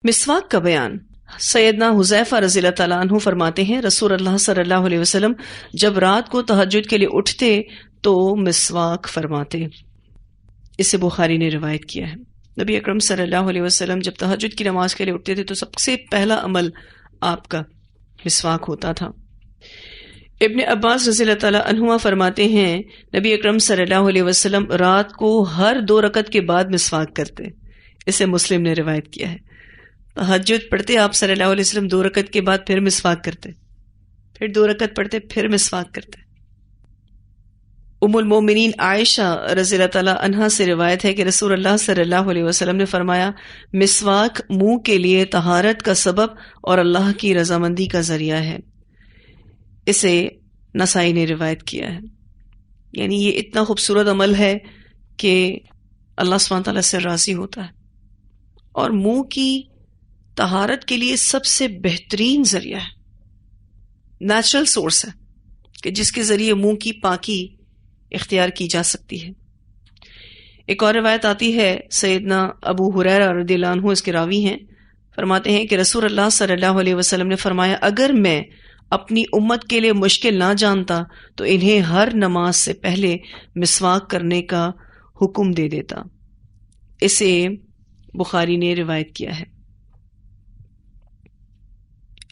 مسواک کا بیان۔ سیدنا حذیفہ رضی اللہ تعالیٰ عنہ فرماتے ہیں رسول اللہ صلی اللہ علیہ وسلم جب رات کو تہجد کے لیے اٹھتے تو مسواک فرماتے۔ اسے بخاری نے روایت کیا ہے۔ نبی اکرم صلی اللہ علیہ وسلم جب تہجد کی نماز کے لیے اٹھتے تھے تو سب سے پہلا عمل آپ کا مسواک ہوتا تھا۔ ابن عباس رضی اللہ تعالیٰ عنہما فرماتے ہیں نبی اکرم صلی اللہ علیہ وسلم رات کو ہر 2 رکعت کے بعد مسواک کرتے۔ اسے مسلم نے روایت کیا ہے۔ تہجد پڑھتے آپ صلی اللہ علیہ وسلم 2 رکعت کے بعد پھر مسواک کرتے، پھر 2 رکعت پڑھتے پھر مسواک کرتے۔ ام المومنین عائشہ رضی اللہ تعالیٰ عنہا سے روایت ہے کہ رسول اللہ صلی اللہ علیہ وسلم نے فرمایا مسواک منہ کے لیے طہارت کا سبب اور اللہ کی رضامندی کا ذریعہ ہے۔ اسے نسائی نے روایت کیا ہے۔ یعنی یہ اتنا خوبصورت عمل ہے کہ اللہ سبحانہ تعالیٰ سے راضی ہوتا ہے، اور منہ کی طہارت کے لیے سب سے بہترین ذریعہ ہے، نیچرل سورس ہے کہ جس کے ذریعے منہ کی پاکی اختیار کی جا سکتی ہے۔ ایک اور روایت آتی ہے، سیدنا ابو ہریرہ رضی اللہ عنہ اس کے راوی ہیں، فرماتے ہیں کہ رسول اللہ صلی اللہ علیہ وسلم نے فرمایا اگر میں اپنی امت کے لیے مشکل نہ جانتا تو انہیں ہر نماز سے پہلے مسواک کرنے کا حکم دے دیتا۔ اسے بخاری نے روایت کیا ہے۔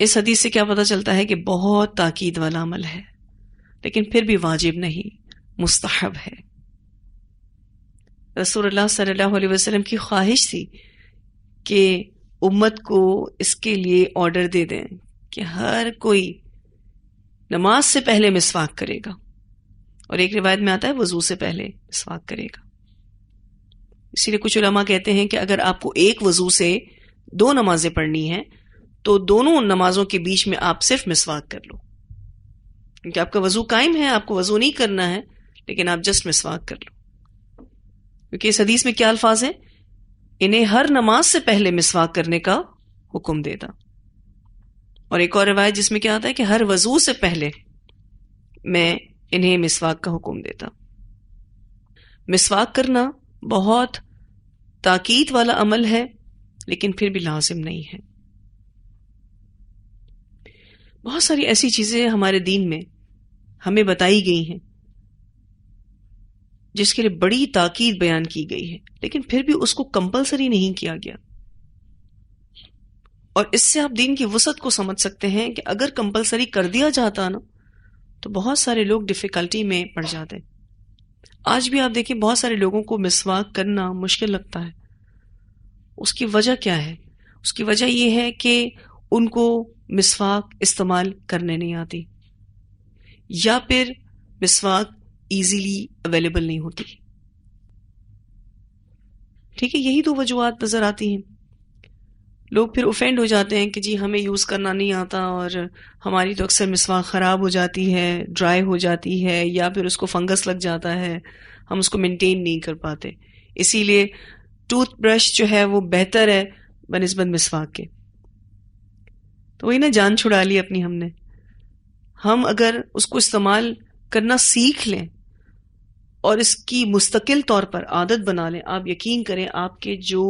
اس حدیث سے کیا پتہ چلتا ہے کہ بہت تاکید والا عمل ہے، لیکن پھر بھی واجب نہیں، مستحب ہے۔ رسول اللہ صلی اللہ علیہ وسلم کی خواہش تھی کہ امت کو اس کے لیے آرڈر دے دیں کہ ہر کوئی نماز سے پہلے مسواک کرے گا، اور ایک روایت میں آتا ہے وضو سے پہلے مسواک کرے گا۔ اسی لیے کچھ علماء کہتے ہیں کہ اگر آپ کو ایک وضو سے 2 نمازیں پڑھنی ہیں تو دونوں نمازوں کے بیچ میں آپ صرف مسواک کر لو، کیونکہ آپ کا وضو قائم ہے، آپ کو وضو نہیں کرنا ہے، لیکن آپ جسٹ مسواک کر لو، کیونکہ اس حدیث میں کیا الفاظ ہیں، انہیں ہر نماز سے پہلے مسواک کرنے کا حکم دیتا۔ اور ایک اور روایت جس میں کیا آتا ہے کہ ہر وضو سے پہلے میں انہیں مسواک کا حکم دیتا۔ مسواک کرنا بہت تاکید والا عمل ہے، لیکن پھر بھی لازم نہیں ہے۔ بہت ساری ایسی چیزیں ہمارے دین میں ہمیں بتائی گئی ہیں جس کے لیے بڑی تاکید بیان کی گئی ہے، لیکن پھر بھی اس کو کمپلسری نہیں کیا گیا۔ اور اس سے آپ دین کی وسعت کو سمجھ سکتے ہیں کہ اگر کمپلسری کر دیا جاتا نا تو بہت سارے لوگ ڈیفیکلٹی میں پڑ جاتے۔ آج بھی آپ دیکھیں بہت سارے لوگوں کو مسواک کرنا مشکل لگتا ہے۔ اس کی وجہ کیا ہے؟ اس کی وجہ یہ ہے کہ ان کو مسواک استعمال کرنے نہیں آتی، یا پھر مسواک ایزیلی اویلیبل نہیں ہوتی۔ ٹھیک ہے، یہی 2 وجوہات نظر آتی ہیں۔ لوگ پھر اوفینڈ ہو جاتے ہیں کہ جی ہمیں یوز کرنا نہیں آتا، اور ہماری تو اکثر مسواک خراب ہو جاتی ہے، ڈرائی ہو جاتی ہے، یا پھر اس کو فنگس لگ جاتا ہے، ہم اس کو مینٹین نہیں کر پاتے، اسی لیے ٹوتھ برش جو ہے وہ بہتر ہے بنسبت مسواک کے۔ تو وہی نا، جان چھڑا لی اپنی ہم نے۔ ہم اگر اس کو استعمال کرنا سیکھ لیں اور اس کی مستقل طور پر عادت بنا لیں، آپ یقین کریں آپ کے جو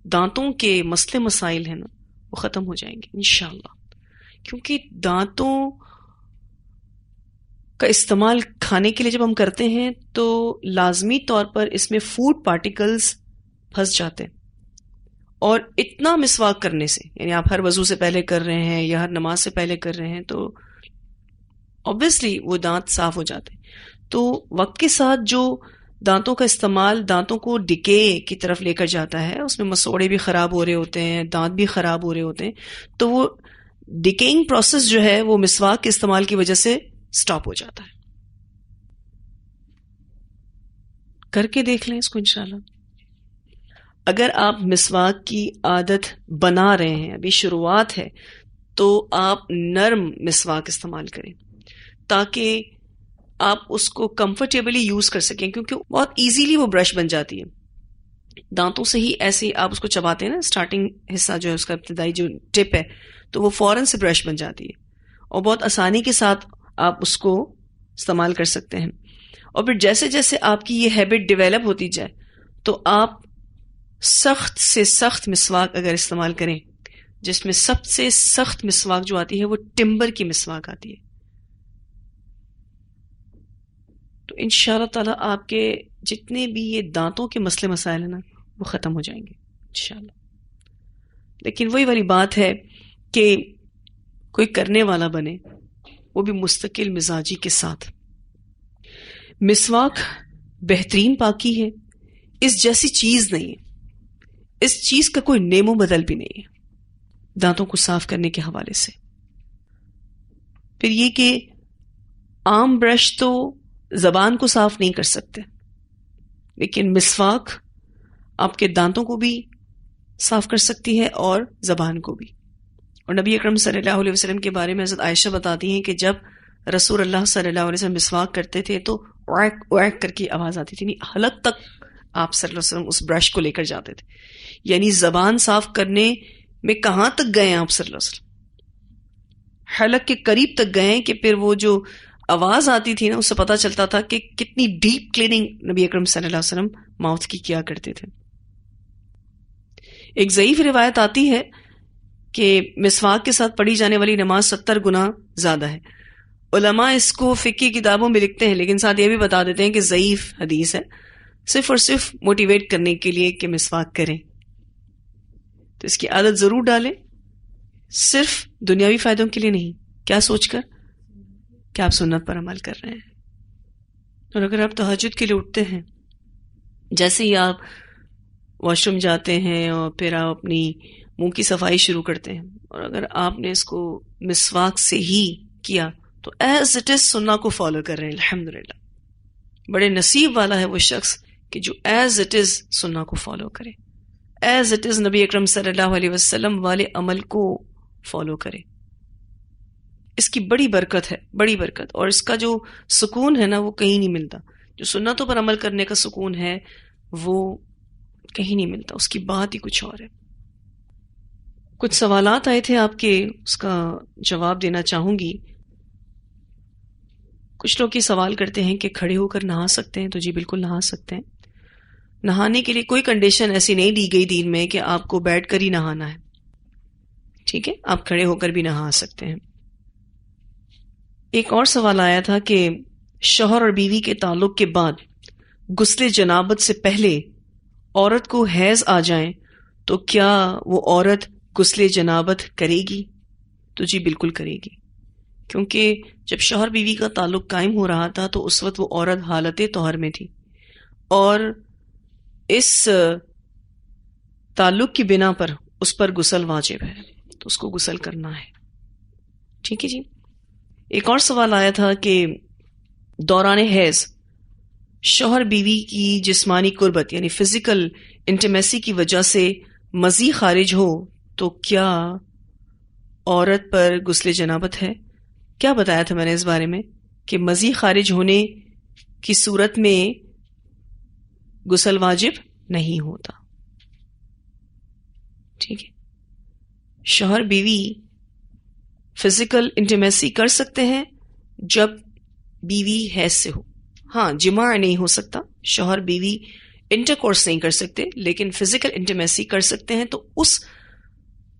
دانتوں کے مسئلے مسائل ہیں نا وہ ختم ہو جائیں گے انشاءاللہ۔ کیونکہ دانتوں کا استعمال کھانے کے لیے جب ہم کرتے ہیں تو لازمی طور پر اس میں فوڈ پارٹیکلز پھنس جاتے ہیں، اور اتنا مسواک کرنے سے، یعنی آپ ہر وضو سے پہلے کر رہے ہیں یا ہر نماز سے پہلے کر رہے ہیں تو obviously وہ دانت صاف ہو جاتے ہیں۔ تو وقت کے ساتھ جو دانتوں کا استعمال دانتوں کو ڈکے کی طرف لے کر جاتا ہے، اس میں مسوڑے بھی خراب ہو رہے ہوتے ہیں، دانت بھی خراب ہو رہے ہوتے ہیں، تو وہ ڈکیئنگ پروسیس جو ہے وہ مسواک کے استعمال کی وجہ سے سٹاپ ہو جاتا ہے۔ کر کے دیکھ لیں اس کو انشاءاللہ۔ اگر آپ مسواک کی عادت بنا رہے ہیں، ابھی شروعات ہے، تو آپ نرم مسواک استعمال کریں تاکہ آپ اس کو کمفرٹیبلی یوز کر سکیں، کیونکہ بہت ایزیلی وہ برش بن جاتی ہے دانتوں سے ہی۔ ایسے آپ اس کو چباتے ہیں نا، اسٹارٹنگ حصہ جو ہے اس کا ابتدائی جو ٹپ ہے، تو وہ فوراً سے برش بن جاتی ہے، اور بہت آسانی کے ساتھ آپ اس کو استعمال کر سکتے ہیں۔ اور پھر جیسے جیسے آپ کی یہ ہیبٹ ڈیولپ ہوتی جائے تو آپ سخت سے سخت مسواک اگر استعمال کریں جس میں سب سے سخت مسواک جو آتی ہے وہ ٹمبر کی مسواک آتی ہے. تو انشاءاللہ تعالیٰ آپ کے جتنے بھی یہ دانتوں کے مسئلے مسائل ہیں نا وہ ختم ہو جائیں گے انشاءاللہ. لیکن وہی والی بات ہے کہ کوئی کرنے والا بنے، وہ بھی مستقل مزاجی کے ساتھ. مسواک بہترین پاکی ہے، اس جیسی چیز نہیں ہے، اس چیز کا کوئی نیم و بدل بھی نہیں ہے دانتوں کو صاف کرنے کے حوالے سے. پھر یہ کہ عام برش تو زبان کو صاف نہیں کر سکتے، لیکن مسواک آپ کے دانتوں کو بھی صاف کر سکتی ہے اور زبان کو بھی. اور نبی اکرم صلی اللہ علیہ وسلم کے بارے میں حضرت عائشہ بتاتی ہیں کہ جب رسول اللہ صلی اللہ علیہ وسلم مسواک کرتے تھے تو اویک اویک کر کے آواز آتی تھی، یعنی حلق تک آپ صلی اللہ علیہ وسلم اس برش کو لے کر جاتے تھے. یعنی زبان صاف کرنے میں کہاں تک گئے ہیں آپ صلی اللہ علیہ وسلم، حلق کے قریب تک گئے کہ پھر وہ جو آواز آتی تھی نا اس سے پتا چلتا تھا کہ کتنی ڈیپ کلیننگ نبی اکرم صلی اللہ علیہ وسلم ماؤتھ کی کیا کرتے تھے. ایک ضعیف روایت آتی ہے کہ مسواک کے ساتھ پڑھی جانے والی نماز 70 گنا زیادہ ہے. علماء اس کو فقہ کی کتابوں میں لکھتے ہیں، لیکن ساتھ یہ بھی بتا دیتے ہیں کہ ضعیف حدیث ہے، صرف اور صرف موٹیویٹ کرنے کے لیے کہ مسواک کریں. تو اس کی عادت ضرور ڈالیں، صرف دنیاوی فائدوں کے لیے نہیں، کیا سوچ کر کہ آپ سنت پر عمل کر رہے ہیں. اور اگر آپ تہجد کے لیے اٹھتے ہیں، جیسے ہی آپ واش روم جاتے ہیں اور پھر آپ اپنی منہ کی صفائی شروع کرتے ہیں، اور اگر آپ نے اس کو مسواک سے ہی کیا تو ایز اٹ از سننا کو فالو کر رہے ہیں. الحمدللہ بڑے نصیب والا ہے وہ شخص کہ جو ایز اٹ از سننا کو فالو کرے، ایز اٹ از نبی اکرم صلی اللہ علیہ وسلم والے عمل کو فالو کرے. اس کی بڑی برکت ہے، بڑی برکت. اور اس کا جو سکون ہے نا وہ کہیں نہیں ملتا. جو سنتوں پر عمل کرنے کا سکون ہے وہ کہیں نہیں ملتا، اس کی بات ہی کچھ اور ہے. کچھ سوالات آئے تھے آپ کے، اس کا جواب دینا چاہوں گی. کچھ لوگ یہ سوال کرتے ہیں کہ کھڑے ہو کر نہا سکتے ہیں؟ تو جی بالکل نہا سکتے ہیں. نہانے کے لیے کوئی کنڈیشن ایسی نہیں دی گئی دین میں کہ آپ کو بیٹھ کر ہی نہانا ہے. ٹھیک ہے، آپ کھڑے ہو کر بھی نہا سکتے ہیں. ایک اور سوال آیا تھا کہ شوہر اور بیوی کے تعلق کے بعد غسل جنابت سے پہلے عورت کو حیض آ جائیں تو کیا وہ عورت غسل جنابت کرے گی؟ تو جی بالکل کرے گی، کیونکہ جب شوہر بیوی کا تعلق قائم ہو رہا تھا تو اس وقت وہ عورت حالت طہر میں تھی، اور اس تعلق کی بنا پر اس پر غسل واجب ہے، تو اس کو غسل کرنا ہے. ٹھیک ہے جی. ایک اور سوال آیا تھا کہ دوران حیض شوہر بیوی کی جسمانی قربت یعنی فزیکل انٹیمیسی کی وجہ سے مزی خارج ہو تو کیا عورت پر غسل جنابت ہے؟ کیا بتایا تھا میں نے اس بارے میں کہ مزی خارج ہونے کی صورت میں غسل واجب نہیں ہوتا. ٹھیک ہے، شوہر بیوی فزیکل انٹیمیسی کر سکتے ہیں جب بیوی حیض سے ہو. ہاں، جماع نہیں ہو سکتا، شوہر بیوی انٹرکورس نہیں کر سکتے، لیکن فزیکل انٹیمیسی کر سکتے ہیں. تو اس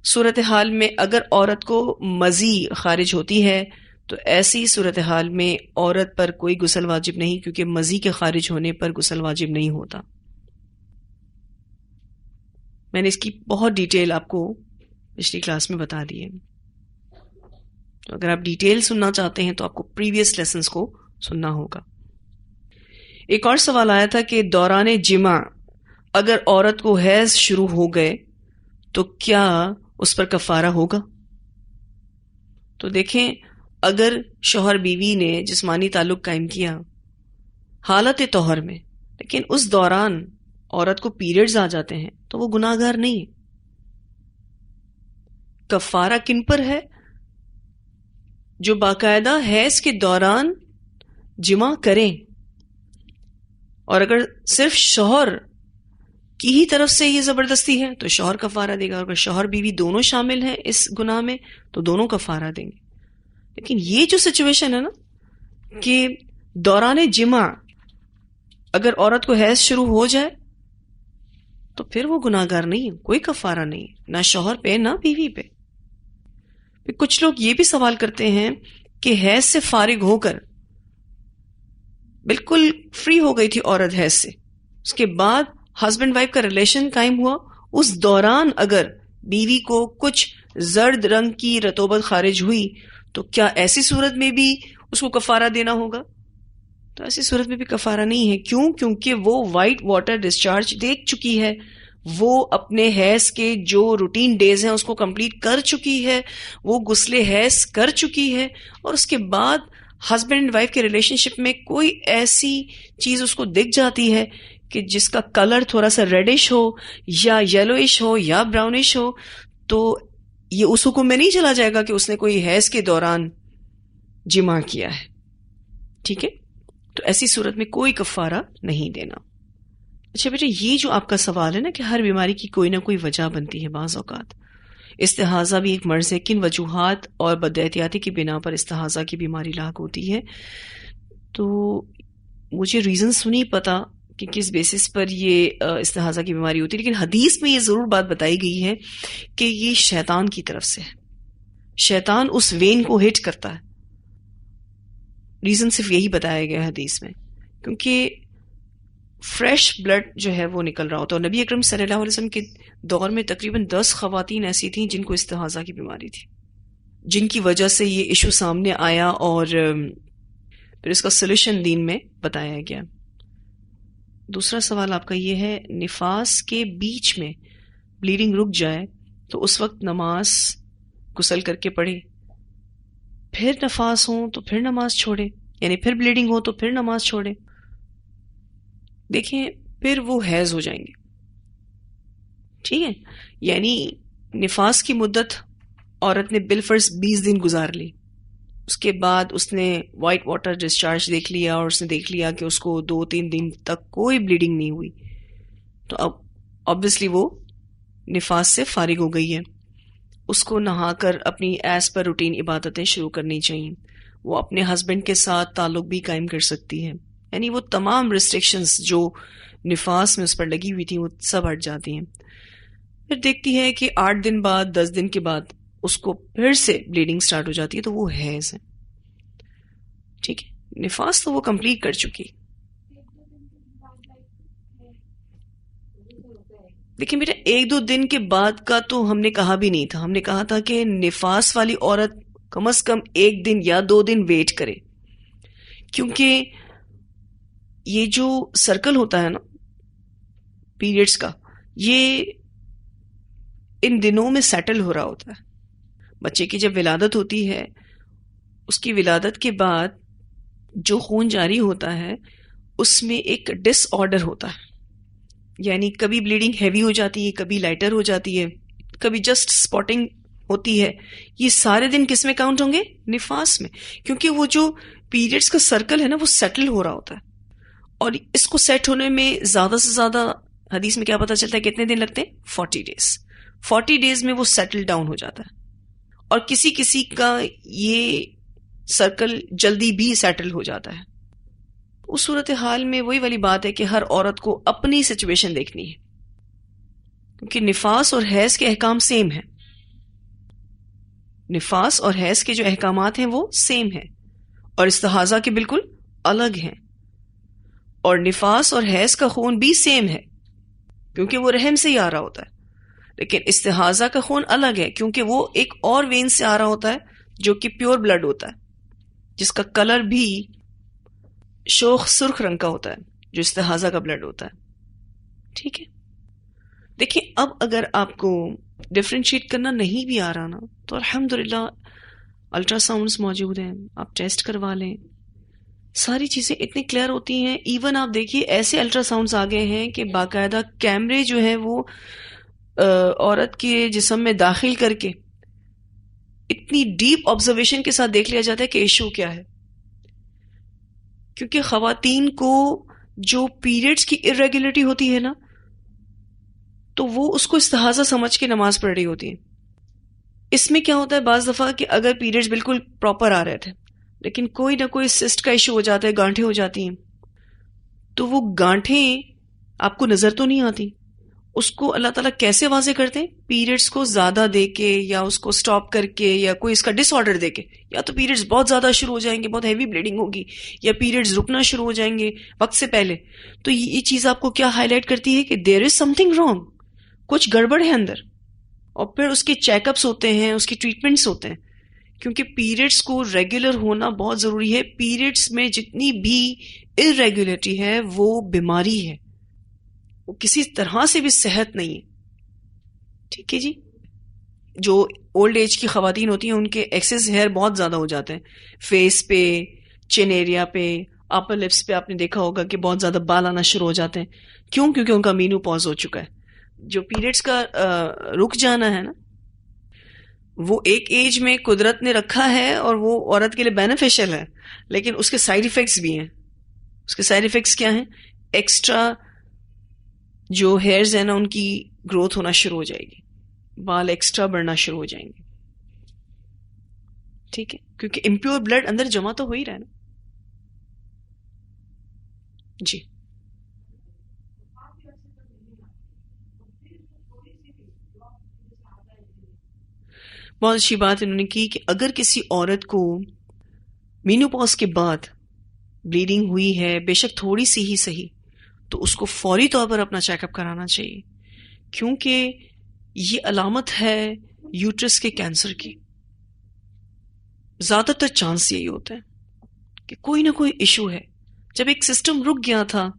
صورتحال میں اگر عورت کو مزی خارج ہوتی ہے تو ایسی صورتحال میں عورت پر کوئی غسل واجب نہیں، کیونکہ مزی کے خارج ہونے پر غسل واجب نہیں ہوتا. میں نے اس کی بہت ڈیٹیل آپ کو پچھلی کلاس میں بتا دی ہے. تو اگر آپ ڈیٹیل سننا چاہتے ہیں تو آپ کو پریویس لیسنز کو سننا ہوگا. ایک اور سوال آیا تھا کہ دوران جماع اگر عورت کو حیض شروع ہو گئے تو کیا اس پر کفارہ ہوگا؟ تو دیکھیں، اگر شوہر بیوی نے جسمانی تعلق قائم کیا حالت طہر میں، لیکن اس دوران عورت کو پیریڈز آ جاتے ہیں تو وہ گناہ گار نہیں ہے. کفارہ کن پر ہے؟ جو باقاعدہ حیض کے دوران جماع کریں، اور اگر صرف شوہر کی ہی طرف سے یہ زبردستی ہے تو شوہر کفارہ دے گا، اور اگر شوہر بیوی دونوں شامل ہیں اس گناہ میں تو دونوں کفارہ دیں گے. لیکن یہ جو سچویشن ہے نا کہ دوران جماع اگر عورت کو حیض شروع ہو جائے تو پھر وہ گناہگار نہیں ہے، کوئی کفارہ نہیں، نہ شوہر پہ نہ بیوی پہ. پھر کچھ لوگ یہ بھی سوال کرتے ہیں کہ حیض سے فارغ ہو کر بالکل فری ہو گئی تھی عورت حیض سے، اس کے بعد ہسبینڈ وائف کا ریلیشن قائم ہوا، اس دوران اگر بیوی کو کچھ زرد رنگ کی رطوبت خارج ہوئی تو کیا ایسی صورت میں بھی اس کو کفارہ دینا ہوگا؟ تو ایسی صورت میں بھی کفارہ نہیں ہے. کیوں؟ کیونکہ وہ وائٹ واٹر ڈسچارج دیکھ چکی ہے، وہ اپنے حیض کے جو روٹین ڈیز ہیں اس کو کمپلیٹ کر چکی ہے، وہ غسل حیض کر چکی ہے، اور اس کے بعد ہسبینڈ اینڈ وائف کے ریلیشن شپ میں کوئی ایسی چیز اس کو دکھ جاتی ہے کہ جس کا کلر تھوڑا سا ریڈش ہو یا یلوئش ہو یا براؤنش ہو، تو یہ اس حکم میں نہیں چلا جائے گا کہ اس نے کوئی حیض کے دوران جماع کیا ہے. ٹھیک ہے، تو ایسی صورت میں کوئی کفارہ نہیں دینا. اچھا بیٹا، یہ جو آپ کا سوال ہے نا کہ ہر بیماری کی کوئی نہ کوئی وجہ بنتی ہے، بعض اوقات استحاضہ بھی ایک مرض ہے، کن وجوہات اور بد احتیاطی کی بنا پر استحاضہ کی بیماری لاحق ہوتی ہے؟ تو مجھے ریزنس نہیں پتا کہ کس بیسس پر یہ استحاضہ کی بیماری ہوتی ہے، لیکن حدیث میں یہ ضرور بات بتائی گئی ہے کہ یہ شیطان کی طرف سے ہے، شیطان اس وین کو ہٹ کرتا ہے. ریزن صرف یہی بتایا گیا ہے حدیث میں، کیونکہ فریش بلڈ جو ہے وہ نکل رہا ہوتا ہے. اور نبی اکرم صلی اللہ علیہ وسلم کے دور میں تقریباً 10 خواتین ایسی تھیں جن کو استحاضہ کی بیماری تھی، جن کی وجہ سے یہ ایشو سامنے آیا اور پھر اس کا سولوشن دین میں بتایا گیا. دوسرا سوال آپ کا یہ ہے، نفاس کے بیچ میں بلیڈنگ رک جائے تو اس وقت نماز غسل کر کے پڑھے، پھر نفاس ہو تو پھر نماز چھوڑے، یعنی پھر بلیڈنگ ہو تو پھر نماز چھوڑے؟ دیکھیں پھر وہ حیض ہو جائیں گے. ٹھیک ہے، یعنی نفاس کی مدت عورت نے بالفرض 20 دن گزار لی، اس کے بعد اس نے وائٹ واٹر ڈسچارج دیکھ لیا اور اس نے دیکھ لیا کہ اس کو 2-3 دن تک کوئی بلیڈنگ نہیں ہوئی، تو اب آبویسلی وہ نفاس سے فارغ ہو گئی ہے. اس کو نہا کر اپنی ایز پر روٹین عبادتیں شروع کرنی چاہیے. وہ اپنے ہسبینڈ کے ساتھ تعلق بھی قائم کر سکتی ہے، یعنی وہ تمام ریسٹرکشنز جو نفاس میں اس پر لگی ہوئی تھیں وہ سب ہٹ جاتی ہیں. پھر دیکھتی ہے کہ 8 دن بعد 10 دن کے بعد اس کو پھر سے بلیڈنگ سٹارٹ ہو جاتی ہے، تو وہ حیض ہے. ٹھیک ہے، نفاس تو وہ کمپلیٹ کر چکی. لیکن بیٹا 1-2 دن کے بعد کا تو ہم نے کہا بھی نہیں تھا، ہم نے کہا تھا کہ نفاس والی عورت کم از کم 1 دن یا 2 دن ویٹ کرے، کیونکہ یہ جو سرکل ہوتا ہے نا پیریڈز کا، یہ ان دنوں میں سیٹل ہو رہا ہوتا ہے. بچے کی جب ولادت ہوتی ہے، اس کی ولادت کے بعد جو خون جاری ہوتا ہے اس میں ایک ڈس آرڈر ہوتا ہے، یعنی کبھی بلیڈنگ ہیوی ہو جاتی ہے، کبھی لائٹر ہو جاتی ہے، کبھی جسٹ سپاٹنگ ہوتی ہے. یہ سارے دن کس میں کاؤنٹ ہوں گے؟ نفاس میں، کیونکہ وہ جو پیریڈز کا سرکل ہے نا وہ سیٹل ہو رہا ہوتا ہے. اور اس کو سیٹ ہونے میں زیادہ سے زیادہ حدیث میں کیا پتا چلتا ہے کتنے دن لگتے ہیں؟ 40 ڈیز. 40 ڈیز میں وہ سیٹل ڈاؤن ہو جاتا ہے. اور کسی کسی کا یہ سرکل جلدی بھی سیٹل ہو جاتا ہے. اس صورتحال میں وہی والی بات ہے کہ ہر عورت کو اپنی سچویشن دیکھنی ہے، کیونکہ نفاس اور حیض کے احکام سیم ہیں. نفاس اور حیض کے جو احکامات ہیں وہ سیم ہیں، اور استحاضہ کے بالکل الگ ہیں. اور نفاس اور حیض کا خون بھی سیم ہے کیونکہ وہ رحم سے ہی آ رہا ہوتا ہے، لیکن استحاضہ کا خون الگ ہے کیونکہ وہ ایک اور وین سے آ رہا ہوتا ہے جو کہ پیور بلڈ ہوتا ہے، جس کا کلر بھی شوخ سرخ رنگ کا ہوتا ہے، جو استحاضہ کا بلڈ ہوتا ہے. ٹھیک ہے، دیکھیں اب اگر آپ کو ڈفرینشیٹ کرنا نہیں بھی آ رہا نا تو الحمدللہ الٹرا ساؤنڈز موجود ہیں، آپ ٹیسٹ کروا لیں، ساری چیزیں اتنی کلیئر ہوتی ہیں. ایون آپ دیکھیے ایسے الٹرا ساؤنڈز آ گئے ہیں کہ باقاعدہ کیمرے جو ہیں وہ عورت کے جسم میں داخل کر کے اتنی ڈیپ آبزرویشن کے ساتھ دیکھ لیا جاتا ہے کہ ایشو کیا ہے. کیونکہ خواتین کو جو پیریڈز کی irregularity ہوتی ہے نا تو وہ اس کو استحاضہ سمجھ کے نماز پڑھ رہی ہوتی ہے. اس میں کیا ہوتا ہے بعض دفعہ کہ اگر پیریڈز بالکل پراپر آ رہے تھے لیکن کوئی نہ کوئی سسٹ کا ایشو ہو جاتا ہے، گانٹھیں ہو جاتی ہیں، تو وہ گانٹھیں آپ کو نظر تو نہیں آتی، اس کو اللہ تعالیٰ کیسے واضح کرتے ہیں؟ پیریڈز کو زیادہ دے کے یا اس کو سٹاپ کر کے یا کوئی اس کا ڈس آرڈر دے کے. یا تو پیریڈز بہت زیادہ شروع ہو جائیں گے, بہت ہیوی بلیڈنگ ہوگی, یا پیریڈز رکنا شروع ہو جائیں گے وقت سے پہلے. تو یہ چیز آپ کو کیا ہائی لائٹ کرتی ہے کہ دیر از سم تھنگ رانگ, کچھ گڑبڑ ہے اندر. اور پھر اس کے چیک اپس ہوتے ہیں, اس کی ٹریٹمنٹس ہوتے ہیں, کیونکہ پیریڈز کو ریگولر ہونا بہت ضروری ہے. پیریڈز میں جتنی بھی ارریگولرٹی ہے وہ بیماری ہے, وہ کسی طرح سے بھی صحت نہیں ہے. ٹھیک ہے جی. جو اولڈ ایج کی خواتین ہوتی ہیں ان کے ایکسس ہیئر بہت زیادہ ہو جاتے ہیں, فیس پہ, چن ایریا پہ, اپر لپس پہ آپ نے دیکھا ہوگا کہ بہت زیادہ بال آنا شروع ہو جاتے ہیں. کیوں؟ کیونکہ ان کا مینو پاز ہو چکا ہے. جو پیریڈز کا رک جانا ہے نا, وہ ایک ایج میں قدرت نے رکھا ہے اور وہ عورت کے لیے بینیفیشل ہے, لیکن اس کے سائیڈ ایفیکٹس بھی ہیں. اس کے سائیڈ ایفیکٹس کیا ہیں؟ ایکسٹرا جو ہیئرز ہیں نا ان کی گروتھ ہونا شروع ہو جائے گی, بال ایکسٹرا بڑھنا شروع ہو جائیں گے. ٹھیک ہے, کیونکہ امپیور بلڈ اندر جمع تو ہو ہی رہا ہے نا. جی بہت اچھی بات انہوں نے کی کہ اگر کسی عورت کو مینوپاز کے بعد بلیڈنگ ہوئی ہے, بے شک تھوڑی سی ہی صحیح, تو اس کو فوری طور پر اپنا چیک اپ کرانا چاہیے, کیونکہ یہ علامت ہے یوٹرس کے کینسر کی. زیادہ تر چانس یہی ہوتا ہے کہ کوئی نہ کوئی ایشو ہے. جب ایک سسٹم رک گیا تھا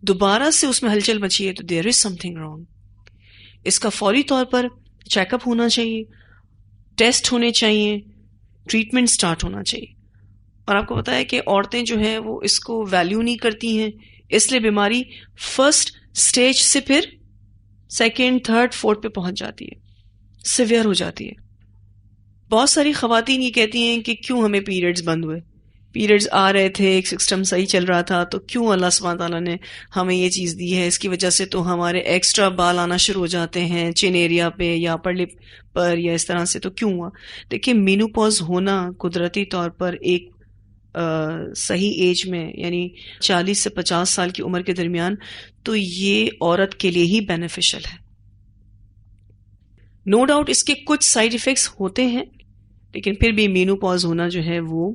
دوبارہ سے اس میں ہلچل مچی ہے تو دیر از سم تھنگ رانگ. اس کا فوری طور پر چیک اپ ہونا چاہیے, ٹیسٹ ہونے چاہیے, ٹریٹمنٹ سٹارٹ ہونا چاہیے. اور آپ کو پتا ہے کہ عورتیں جو ہیں وہ اس کو ویلیو نہیں کرتی ہیں, اس لیے بیماری فرسٹ سٹیج سے پھر سیکنڈ, تھرڈ, فورتھ پہ پہنچ جاتی ہے, سیویئر ہو جاتی ہے. بہت ساری خواتین یہ کہتی ہیں کہ کیوں ہمیں پیریڈز بند ہوئے, پیریڈز آ رہے تھے, ایک سسٹم صحیح چل رہا تھا, تو کیوں اللہ سبحانہ تعالیٰ نے ہمیں یہ چیز دی ہے, اس کی وجہ سے تو ہمارے ایکسٹرا بال آنا شروع ہو جاتے ہیں چین ایریا پہ یا اپر لپ پر یا اس طرح سے, تو کیوں ہوا؟ دیکھیں مینوپاز ہونا قدرتی طور پر ایک صحیح ایج میں یعنی 40 سے 50 سال کی عمر کے درمیان, تو یہ عورت کے لیے ہی بینیفیشل ہے. نو ڈاؤٹ اس کے کچھ سائیڈ ایفیکٹس ہوتے ہیں, لیکن پھر بھی مینوپاز ہونا جو ہے وہ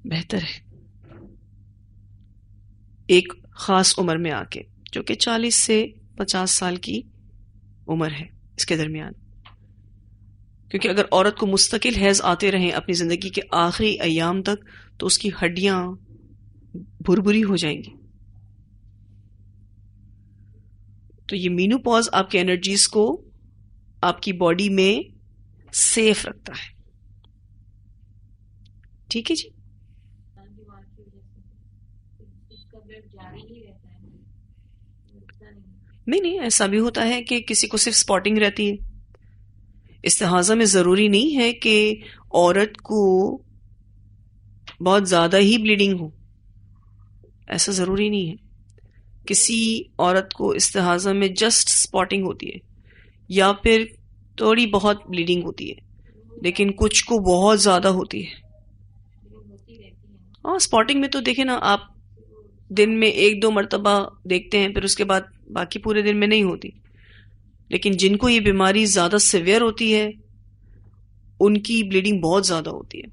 بہتر ہے ایک خاص عمر میں آ کے, جو کہ 40 سے 50 سال کی عمر ہے اس کے درمیان. کیونکہ اگر عورت کو مستقل حیض آتے رہیں اپنی زندگی کے آخری ایام تک تو اس کی ہڈیاں بھربھری ہو جائیں گی. تو یہ مینوپاز آپ کے انرجیز کو آپ کی باڈی میں سیف رکھتا ہے. ٹھیک ہے جی. نہیں, ایسا بھی ہوتا ہے کہ کسی کو صرف سپاٹنگ رہتی ہے. استحاضہ میں ضروری نہیں ہے کہ عورت کو بہت زیادہ ہی بلیڈنگ ہو, ایسا ضروری نہیں ہے. کسی عورت کو استحاضہ میں جسٹ سپاٹنگ ہوتی ہے یا پھر تھوڑی بہت بلیڈنگ ہوتی ہے, لیکن کچھ کو بہت زیادہ ہوتی ہے. ہاں, سپاٹنگ میں تو دیکھیں نا آپ, دن میں 1-2 مرتبہ دیکھتے ہیں, پھر اس کے بعد باقی پورے دن میں نہیں ہوتی. لیکن جن کو یہ بیماری زیادہ سیویئر ہوتی ہے ان کی بلیڈنگ بہت زیادہ ہوتی ہے.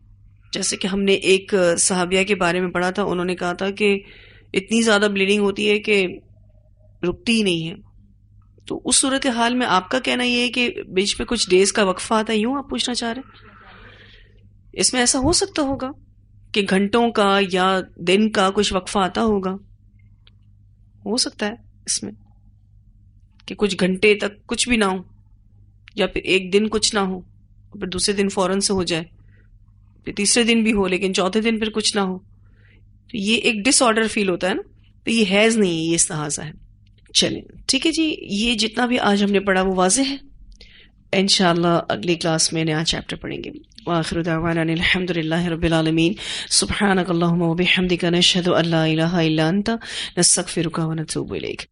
جیسے کہ ہم نے ایک صحابیہ کے بارے میں پڑھا تھا, انہوں نے کہا تھا کہ اتنی زیادہ بلیڈنگ ہوتی ہے کہ رکتی ہی نہیں ہے. تو اس صورتحال میں آپ کا کہنا یہ ہے کہ بیچ میں کچھ ڈیز کا وقفہ آتا ہے, یوں آپ پوچھنا چاہ رہے ہیں؟ اس میں ایسا ہو سکتا ہوگا کہ گھنٹوں کا یا دن کا کچھ وقفہ آتا ہوگا, ہو سکتا ہے اس میں کہ کچھ گھنٹے تک کچھ بھی نہ ہو, یا پھر ایک دن کچھ نہ ہو, پھر دوسرے دن فوراً سے ہو جائے, پھر تیسرے دن بھی ہو لیکن چوتھے دن پھر کچھ نہ ہو. تو یہ ایک ڈس آرڈر فیل ہوتا ہے نا, تو یہ حیض نہیں ہے, یہ استحاضہ ہے. چلیں ٹھیک ہے جی, یہ جتنا بھی آج ہم نے پڑھا وہ واضح ہے. انشاءاللہ اگلی کلاس میں نیا چیپٹر پڑھیں گے. وآخر دعوانا الحمد للہ رب العالمین. سبحانک اللہم وبحمدک نشہد ان لا الہ الا انت نستغفرک ونتوب الیک.